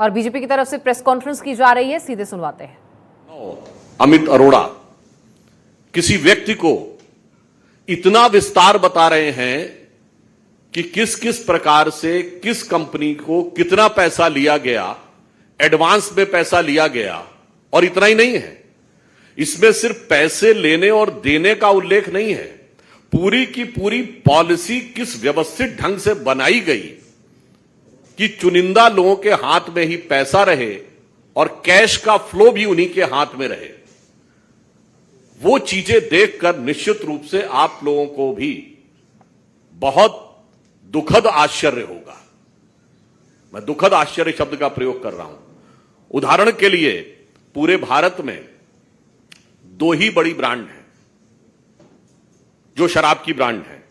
और बीजेपी की तरफ से प्रेस कॉन्फ्रेंस की जा रही है, सीधे सुनवाते हैं। अमित अरोड़ा किसी व्यक्ति को इतना विस्तार बता रहे हैं कि किस किस प्रकार से किस कंपनी को कितना पैसा लिया गया, एडवांस में पैसा लिया गया। और इतना ही नहीं है, इसमें सिर्फ पैसे लेने और देने का उल्लेख नहीं है, पूरी की पूरी पॉलिसी किस व्यवस्थित ढंग से बनाई गई कि चुनिंदा लोगों के हाथ में ही पैसा रहे और कैश का फ्लो भी उन्हीं के हाथ में रहे। वो चीजें देखकर निश्चित रूप से आप लोगों को भी बहुत दुखद आश्चर्य होगा। मैं दुखद आश्चर्य शब्द का प्रयोग कर रहा हूं। उदाहरण के लिए पूरे भारत में 2 ही बड़ी ब्रांड हैं जो शराब की ब्रांड हैं।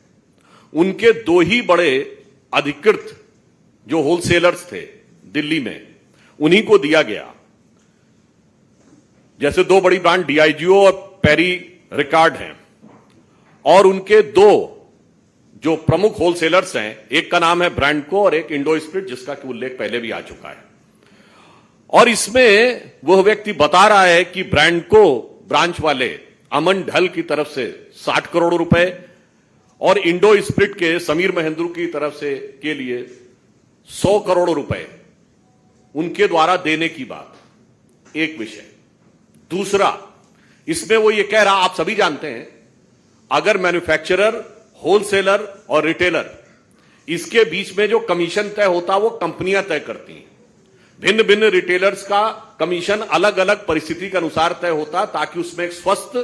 उनके 2 ही बड़े अधिकृत जो होलसेलर्स थे दिल्ली में, उन्हीं को दिया गया। जैसे 2 बड़ी ब्रांड डीआईजीओ और पेरी रिकार्ड हैं, और उनके 2 जो प्रमुख होलसेलर्स हैं, एक का नाम है ब्रांडको और एक इंडो स्पिरिट, जिसका कि उल्लेख पहले भी आ चुका है। और इसमें वह व्यक्ति बता रहा है कि ब्रांडको ब्रांच वाले अमन ढल की तरफ से 60 करोड़ रुपए और इंडो स्पिरिट के समीर महेंद्रू की तरफ से के लिए 100 करोड़ रुपए उनके द्वारा देने की बात, एक विषय। दूसरा, इसमें वो ये कह रहा, आप सभी जानते हैं, अगर मैन्युफैक्चरर, होलसेलर और रिटेलर, इसके बीच में जो कमीशन तय होता वो कंपनियां तय करती हैं। भिन्न भिन्न रिटेलर्स का कमीशन अलग अलग परिस्थिति के अनुसार तय होता, ताकि उसमें एक स्वस्थ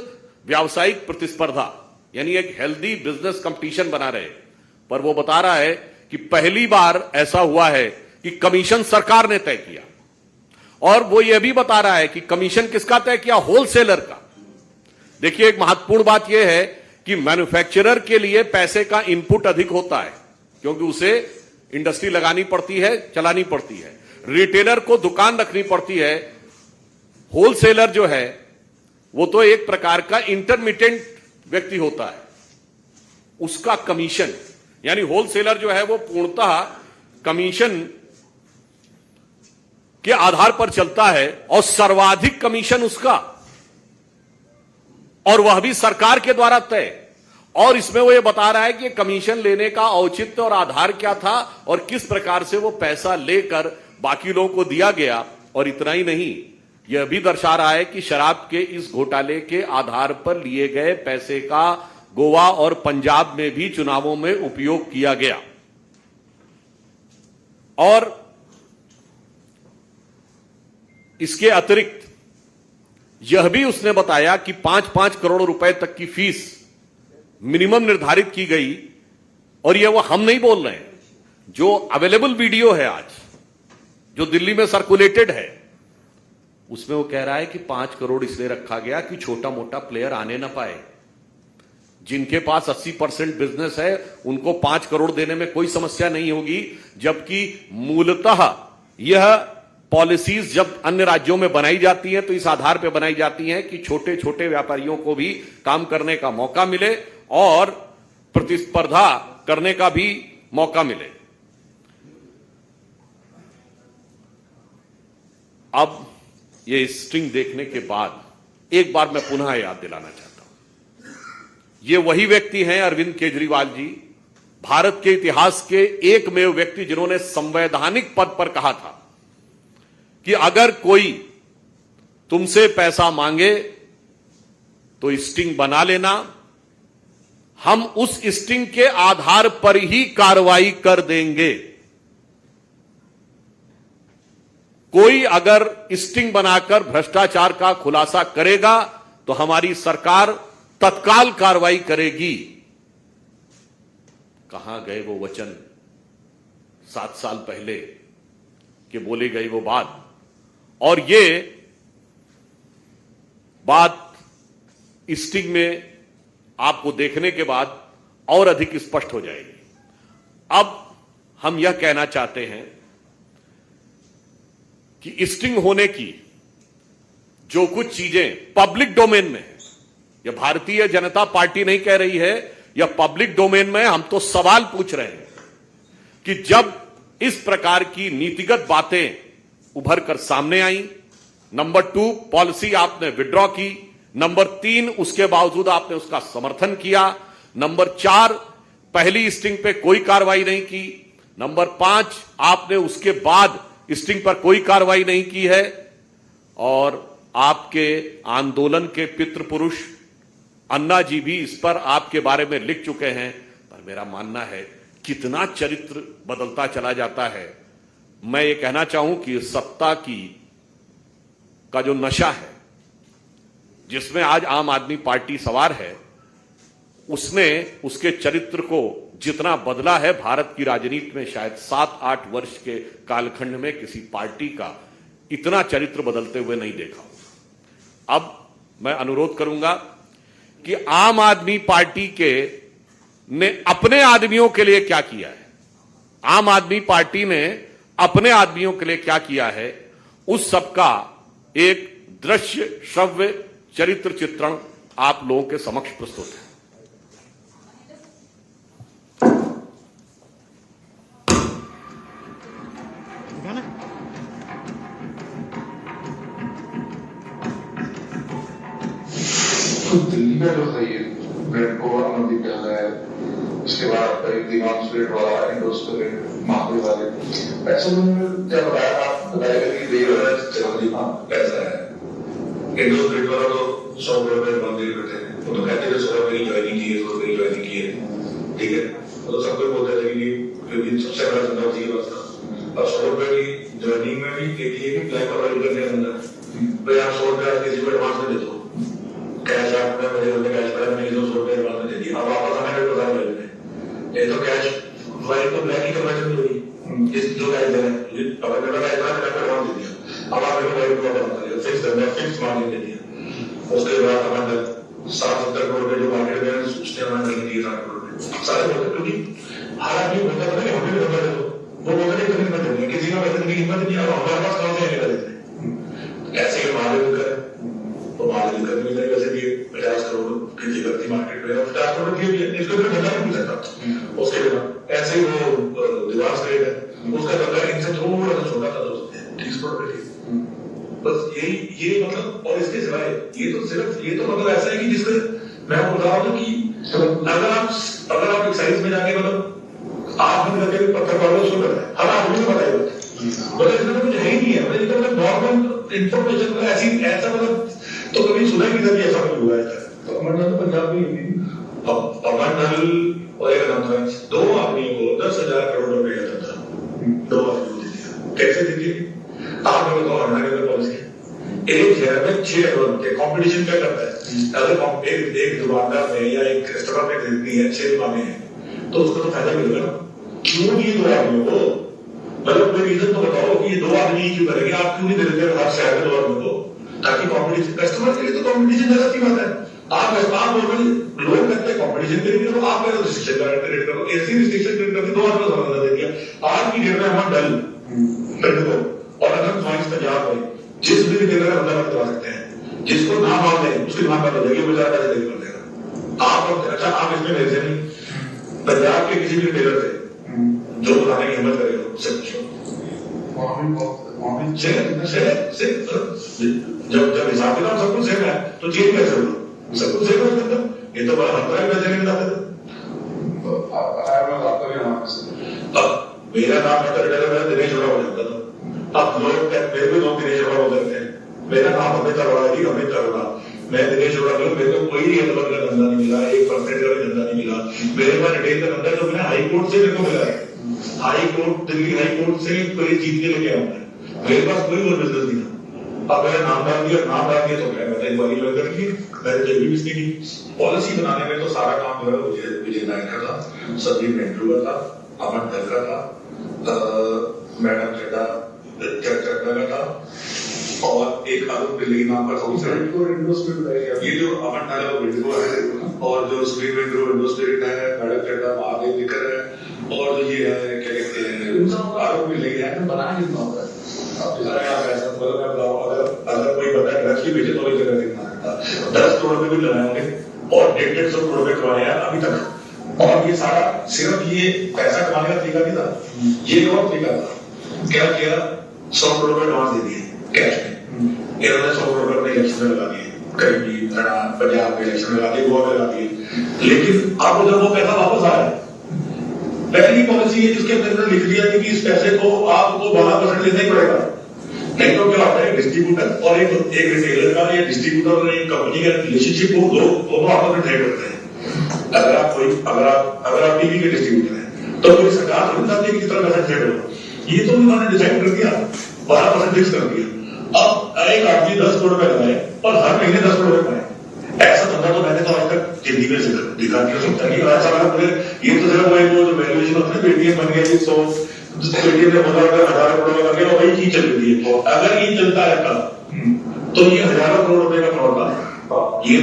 व्यावसायिक प्रतिस्पर्धा, यानी एक हेल्दी बिजनेस कंपटीशन बना रहे। पर वो बता रहा है कि पहली बार ऐसा हुआ है कि कमीशन सरकार ने तय किया। और वो ये भी बता रहा है कि कमीशन किसका तय किया? होलसेलर का। देखिए, एक महत्वपूर्ण बात यह है कि मैन्युफैक्चरर के लिए पैसे का इनपुट अधिक होता है, क्योंकि उसे इंडस्ट्री लगानी पड़ती है, चलानी पड़ती है। रिटेलर को दुकान रखनी पड़ती है। होलसेलर जो है वो तो एक प्रकार का इंटरमीडिएट व्यक्ति होता है, उसका कमीशन, यानी होलसेलर जो है वो पूर्णतः कमीशन के आधार पर चलता है, और सर्वाधिक कमीशन उसका, और वह भी सरकार के द्वारा तय। और इसमें वो ये बता रहा है कि कमीशन लेने का औचित्य और आधार क्या था और किस प्रकार से वो पैसा लेकर बाकी लोगों को दिया गया। और इतना ही नहीं, यह भी दर्शा रहा है कि शराब के इस घोटाले के आधार पर लिए गए पैसे का गोवा और पंजाब में भी चुनावों में उपयोग किया गया। और इसके अतिरिक्त यह भी उसने बताया कि 5-5 करोड़ रुपए तक की फीस मिनिमम निर्धारित की गई। और यह वो हम नहीं बोल रहे हैं, जो अवेलेबल वीडियो है आज, जो दिल्ली में सर्कुलेटेड है, उसमें वो कह रहा है कि 5 करोड़ इसलिए रखा गया कि छोटा मोटा प्लेयर आने ना पाए। जिनके पास 80% बिजनेस है उनको 5 करोड़ देने में कोई समस्या नहीं होगी, जबकि मूलतः यह पॉलिसीज जब अन्य राज्यों में बनाई जाती हैं तो इस आधार पर बनाई जाती हैं कि छोटे छोटे व्यापारियों को भी काम करने का मौका मिले और प्रतिस्पर्धा करने का भी मौका मिले। अब ये स्ट्रिंग देखने के बाद एक बार मैं पुनः याद दिलाना चाहता हूं, ये वही व्यक्ति हैं अरविंद केजरीवाल जी, भारत के इतिहास के एकमेव व्यक्ति जिन्होंने संवैधानिक पद पर कहा था कि अगर कोई तुमसे पैसा मांगे तो स्टिंग बना लेना, हम उस स्टिंग के आधार पर ही कार्रवाई कर देंगे। कोई अगर स्टिंग बनाकर भ्रष्टाचार का खुलासा करेगा तो हमारी सरकार तत्काल कार्रवाई करेगी। कहां गए वो वचन 7 साल पहले के बोले गई वो बात? और ये बात स्टिंग में आपको देखने के बाद और अधिक स्पष्ट हो जाएगी। अब हम यह कहना चाहते हैं कि स्टिंग होने की जो कुछ चीजें पब्लिक डोमेन में है, यह भारतीय जनता पार्टी नहीं कह रही है, यह पब्लिक डोमेन में। हम तो सवाल पूछ रहे हैं कि जब इस प्रकार की नीतिगत बातें उभर कर सामने आई। नंबर 2, पॉलिसी आपने विड्रॉ की। नंबर 3, उसके बावजूद आपने उसका समर्थन किया। नंबर 4, पहली स्टिंग पे कोई कार्रवाई नहीं की। नंबर 5, आपने उसके बाद स्टिंग पर कोई कार्रवाई नहीं की है। और आपके आंदोलन के पितृ पुरुष अन्ना जी भी इस पर आपके बारे में लिख चुके हैं। पर मेरा मानना है कितना चरित्र बदलता चला जाता है। मैं ये कहना चाहूं कि सत्ता का जो नशा है, जिसमें आज आम आदमी पार्टी सवार है, उसने उसके चरित्र को जितना बदला है, भारत की राजनीति में शायद 7-8 वर्ष के कालखंड में किसी पार्टी का इतना चरित्र बदलते हुए नहीं देखा। अब मैं अनुरोध करूंगा कि आम आदमी पार्टी ने अपने आदमियों के लिए क्या किया है, आम आदमी पार्टी ने अपने आदमियों के लिए क्या किया है, उस सबका एक दृश्य श्रव्य चरित्र चित्रण आप लोगों के समक्ष प्रस्तुत है। तो दिल्ली में जो था ये ब्रेड को अनुमति मिल रहा है, उसके बाद दिमाग स्प्रेड वाला मामले वाले ऐसा उन्होंने क्या बताया, आप बताएगा कि जर्मनी ऐसा है इंडो स्प्रेड वाला तो 100 करोड़ में मंदिर बैठे हैं, वो तो कहते थे 100 मेरी ज्वाइनिंग की है, 100 मेरी ज्वाइनिंग की है, ठीक है, वो तो सब कोई बोलते थे कि सबसे बड़ा धंधा उसी के पास था। अब 100 रुपए की ज्वाइनिंग में भी एक ही ब्लैक और वाइट करने अंदर भाई आप 100 रुपया किसी को एडवांस में दे दो, कैश आपने मेरे बंदे कैश पड़ा, मैंने 100 रुपये एडवांस में दे दिया, अब वापस आने में बता रहे ये तो कैश वाइट तो ब्लैक ही कन्वर्जन हुई, जिस जो कैश दे रहे हैं अब मेरा कैश था मैंने एडवांस दे दिया, अब आप मेरे वाइट को बता दिया, फिक्स मार्जिन दे दिया, उसके बाद हमारे 60-70 करोड़ के जो मार्केट में उसने हमारे नहीं दिए 60 करोड़ में सारे बोलते, क्योंकि हर आदमी बोलता है कि हमें भी नंबर दे दो, वो बोलते नहीं कभी हिम्मत देंगे, किसी का वैसे नहीं हिम्मत नहीं, और हमारे पास कौन से निकल देते ऐसे ही मार्जिन कर तो मार्जिन कर भी नहीं, वैसे भी 50 करोड़ की करती मार्केट में, 50 करोड़ की भी इसको भी धंधा नहीं मिल सकता उसके बिना, ऐसे ही वो दिवास रेट है उसका धंधा इनसे थोड़ा सा छोटा था, 30 करोड़ रुपए बस ये मतलब, और इसके सिवाय ये तो मतलब ऐसा है कि जिससे मैं बोल रहा हूँ कि अगर आप एक्साइज में जाके मतलब आप में लगे पत्थर पाड़ो शुरू कर रहे हैं, हर आदमी को बताइए मतलब इसमें कुछ है ही नहीं है, मतलब नॉर्मल इन्फॉर्मेशन ऐसा मतलब तो कभी सुना ही नहीं था कि ऐसा कुछ हुआ है। तो अमरनाथ पंजाब में अमरनाथ और एक नाम दो आदमियों को 10,000 करोड़ रुपए का धंधा, 2 आदमियों को दे दिया, कैसे दे दिया आप लोगों को हटाने का पॉलिसी, एक शहर में 6 करोड़ कंपटीशन क्या करता है, अगर एक दुकानदार में या एक रेस्टोरेंट में खरीदनी है 6 दुकानें हैं तो उसको तो फायदा मिलेगा ना, क्यों नहीं 2 आदमियों को, मतलब कोई रीजन तो बताओ कि ये 2 आदमी क्यों करेंगे, आप क्यों नहीं देते हर शहर में 2 आदमी को, ताकि कंपटीशन कस्टमर के लिए तो कंपटीशन ज्यादा अच्छी बात है, आप नॉर्मली लोग करते हैं कंपटीशन के लिए, तो आप मेरा रिस्ट्रिक्शन क्रिएट करो, ऐसी रिस्ट्रिक्शन क्रिएट करके 2 आदमी को समझ दे दिया, आज की डेट में हम डल और अगर ज्वाइंट पंजाब में जिस भी टेलर का बंदा करवा सकते हैं, जिसको नाम आ जाए उसकी नाम कर देगी, वो ज्यादा पैसे कर देगा। आप अच्छा आप इसमें मेरे से नहीं, पंजाब के किसी भी टेलर से जो बनाने की हिम्मत करेगा उससे पूछो, जब हिसाब किताब सब कुछ सेम है तो चेंज कैसे होगा, सब कुछ सेम है उसके अंदर, ये तो बड़ा हमारा भी पैसे नहीं बताते थे। मेरा नाम मेरा दिनेश हो जाता था, अब लोग मेरे को लोग दिनेश अरोड़ा बोलते हैं, मेरा नाम अमित अरोड़ा ही अमित अरोड़ा, मैं दिनेश अरोड़ा नहीं, मेरे को कोई हैदराबाद का धंधा नहीं मिला, 1% का भी धंधा नहीं मिला, मेरे पास रिटेल का धंधा जो मैंने हाई कोर्ट से मेरे को मिला है, high court Delhi high court से कोई जीत के लेके आऊंगा, मेरे पास कोई और बिजनेस नहीं था। अब मैंने नाम डाल दिया तो क्या मैं एक बारी लग गई, मैंने जब भी इसकी पॉलिसी बनाने में तो सारा काम जो है विजय नायक का था, संदीप नेहरू का था, अमन धलका था, मैडम चड्डा का था, और एक अरुण पिल्लई नाम का ये जो अमन नाला विंडो है, और जो स्क्रीन विंडो स्पिरिट है, मैडम चड्डा आगे लिखकर है, और जो ये है क्या कहते हैं अरुण पिल्लई है, बना कितना होता है अगर कोई बता ड्रग्स की बेचे तो जगह देखना 10 करोड़ में भी लगाए होंगे और 150 करोड़ में करवाए हैं अभी तक, और ये सारा सिर्फ ये पैसा कमाने का तरीका नहीं था, ये और तरीका था। क्या किया 100 करोड़ का एडवांस दे दिए कैश में, इन्होंने 100 करोड़ अपने इलेक्शन में लगा दिए, कहीं भी पंजाब में इलेक्शन में लगा दिए, गोवा में लगा दिए। लेकिन अब जब वो पैसा वापस आ रहा है, पहली पॉलिसी है जिसके अंदर लिख दिया कि इस पैसे को आपको 12% लेना ही पड़ेगा, नहीं तो क्या होता है डिस्ट्रीब्यूटर और एक रिटेलर का या डिस्ट्रीब्यूटर और एक कंपनी का रिलेशनशिप वो दोनों आपस में ट्रेड करते हैं। अगर आप टीवी के डिस्ट्रीब्यूटर हैं तो कोई सरकार थोड़ी चाहती है कि किस तरह पैसा ट्रेड हो, ये तो उन्होंने डिसाइड कर दिया, 12% फिक्स कर दिया। अब एक आदमी 10 करोड़ रुपए लगाए और हर महीने 10 करोड़ रुपए पाए, ऐसा धंधा तो मैंने तो आज तक जिंदगी में दिखा नहीं हो सकता कि ऐसा ये तो सिर्फ वो जो वैल्यूएशन होता है पेटीएम बन गया जी, तो पेटीएम ने 1000 करोड़ लगा दिया और वही चीज चल रही है। अगर ये चलता है कल तो ये हजारों करोड़ रुपए का फ्रॉड था। ये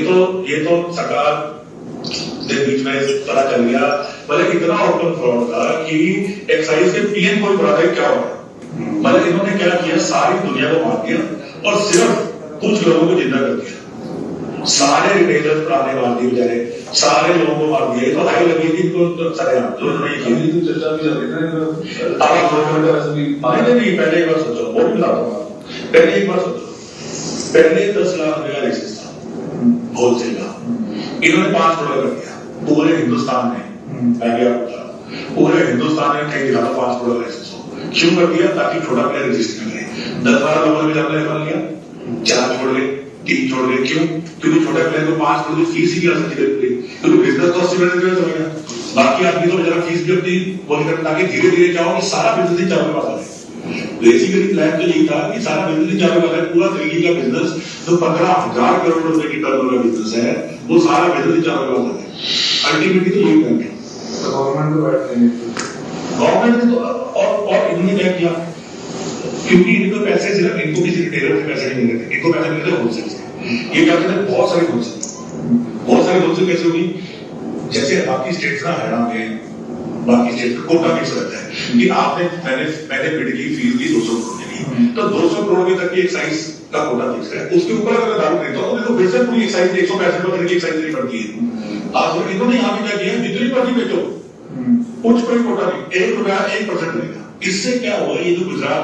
तो सरकार के बीच में पता चल गया, मतलब इतना ओपन फ्रॉड था कि एक्साइज के पीएम को पता है क्या होगा। मतलब इन्होंने क्या किया, सारी दुनिया को मार दिया और सिर्फ कुछ लोगों को जिंदा कर दिया। सारे रिटेलर्स पुराने मार दिए बेचारे, सारे लोगों को मार दिया। तो हाई लगी थी तो सारे जो नहीं चर्चा भी नहीं, पहले एक बार सोचो, वो भी बताता हूँ। पहले एक बार सोचो, पहले 10 लाख रुपए का लाइसेंस था होलसेल का, इन्होंने 5 करोड़ कर दिया पूरे हिंदुस्तान में। पहले पूरे हिंदुस्तान में कहीं दिखा 5 करोड़ लाइसेंस हो, क्यों कर दिया? ताकि छोटा प्लेयर रजिस्टर करें। 10-12 लोगों ने भी अपने कर लिया, 4 छोड़ गए, 3 छोड़ गए। क्यों? क्योंकि छोटे प्लेयर को 5 करोड़ की फीस ही क्या सकती है, क्योंकि बिजनेस तो 80% चलेगा। बाकी आदमी तो जरा फीस भी अपनी वो नहीं करता, ताकि धीरे धीरे चाहो कि सारा बिजनेस ही चालू पास है। बेसिकली प्लान तो यही था कि सारा बिजनेस ही चालू पास है। पूरा दिल्ली का बिजनेस जो 15,000 करोड़ रुपए की टर्नओवर का बिजनेस है, वो सारा बिजनेस ही चालू पास है। अल्टीमेटली तो यही प्लान है। गवर्नमेंट ने तो और इन्होंने क्या किया, क्योंकि इनको पैसे सिर्फ इनको किसी रिटेलर से पैसे नहीं मिलते, इनको पैसे मिलते होलसेल से। ये क्या कहते हैं, बहुत सारे होलसेल कैसे होगी, जैसे बाकी स्टेट्स ना हरियाणा में बाकी स्टेट का कोटा फिक्स रहता है कि आपने मैंने बिड की फीस दी 200 करोड़ की, तो 200 करोड़ तक की एक्साइज का कोटा फिक्स है। उसके ऊपर अगर लागू करता हूं तो फिर से पूरी एक्साइज 165 रुपए की एक्साइज नहीं बढ़ती है। आज इन्होंने यहाँ पे क्या किया, जितनी मर्जी बेचो, कुछ कोई कोटा नहीं, 1% मिलेगा। इससे क्या हुआ, ये जो गुजरात